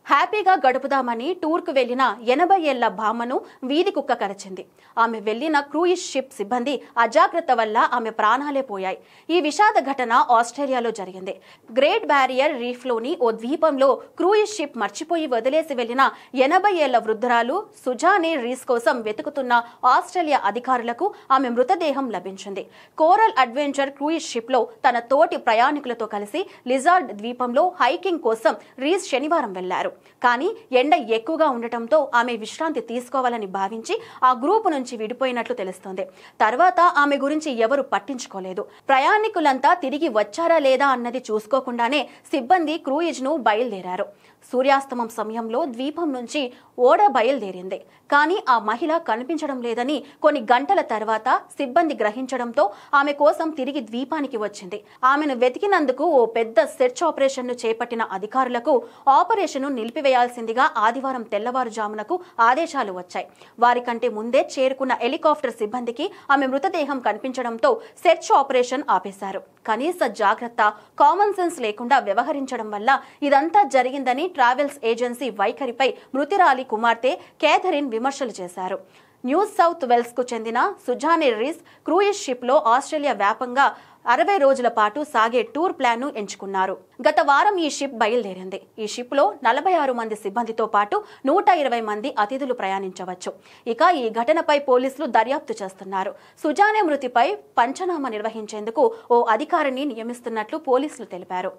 హ్యాపీగా గడుపుదామని టూర్కు వెళ్లిన 80 ఏళ్ల భామను వీధి కుక్క కరిచింది. ఆమె వెళ్లిన క్రూయిజ్ షిప్ సిబ్బంది అజాగ్రత్త వల్ల ఆమె ప్రాణాలే పోయాయి. ఈ విషాద ఘటన ఆస్ట్రేలియాలో జరిగింది. గ్రేట్ బ్యారియర్ రీఫ్లోని ఓ ద్వీపంలో క్రూయిజ్ షిప్ మర్చిపోయి వదిలేసి వెళ్లిన 80 ఏళ్ల వృద్ధురాలు సుజానే రీస్ కోసం వెతుకుతున్న ఆస్ట్రేలియా అధికారులకు ఆమె మృతదేహం లభించింది. కోరల్ అడ్వెంచర్ క్రూయిజ్ షిప్ లో తన తోటి ప్రయాణికులతో కలిసి లిజార్డ్ ద్వీపంలో హైకింగ్ కోసం రీస్ శనివారం వెళ్లారు. కానీ ఎండ ఎక్కువగా ఉండటంతో ఆమె విశ్రాంతి తీసుకోవాలని భావించి ఆ గ్రూపు నుంచి విడిపోయినట్లు తెలుస్తోంది. తర్వాత ఆమె గురించి ఎవరు పట్టించుకోలేదు. ప్రయాణికులంతా తిరిగి వచ్చారా లేదా అన్నది చూసుకోకుండానే సిబ్బంది క్రూయిజ్ ను బయలుదేరారు. సూర్యాస్తమం సమయంలో ద్వీపం నుంచి ఓడ బయలుదేరింది. కానీ ఆ మహిళ కనిపించడం లేదని కొన్ని గంటల తర్వాత సిబ్బంది గ్రహించడంతో ఆమె కోసం తిరిగి ద్వీపానికి వచ్చింది. ఆమెను వెతికినందుకు ఓ పెద్ద సెర్చ్ ఆపరేషన్ ను చేపట్టిన అధికారులకు ఆపరేషన్ నిలిపివేయాల్సిందిగా ఆదివారం తెల్లవారుజామునకు ఆదేశాలు వచ్చాయి. వారికంటే ముందే చేరుకున్న హెలికాప్టర్ సిబ్బందికి ఆమె మృతదేహం కనిపించడంతో సెర్చ్ ఆపరేషన్ ఆపేశారు. కనీస జాగ్రత్త, కామన్ సెన్స్ లేకుండా వ్యవహరించడం వల్ల ఇదంతా జరిగిందని ట్రావెల్స్ ఏజెన్సీ వైఖరిపై మృతురాలి కుమార్తె కేథరిన్ విమర్శలు చేశారు. న్యూ సౌత్ వెల్స్ కు చెందిన సుజానే రీస్ క్రూయిజ్ షిప్ లో ఆస్ట్రేలియా వ్యాపంగా 60 రోజుల పాటు సాగే టూర్ ప్లాన్ ను ఎంచుకున్నారు. గత వారం ఈ షిప్ బయలుదేరింది. ఈ షిప్ లో 46 మంది సిబ్బందితో పాటు 120 మంది అతిథులు ప్రయాణించవచ్చు. ఇక ఈ ఘటనపై పోలీసులు దర్యాప్తు చేస్తున్నారు. సుజానే మృతిపై పంచనామా నిర్వహించేందుకు ఓ అధికారిని నియమిస్తున్నట్లు పోలీసులు తెలిపారు.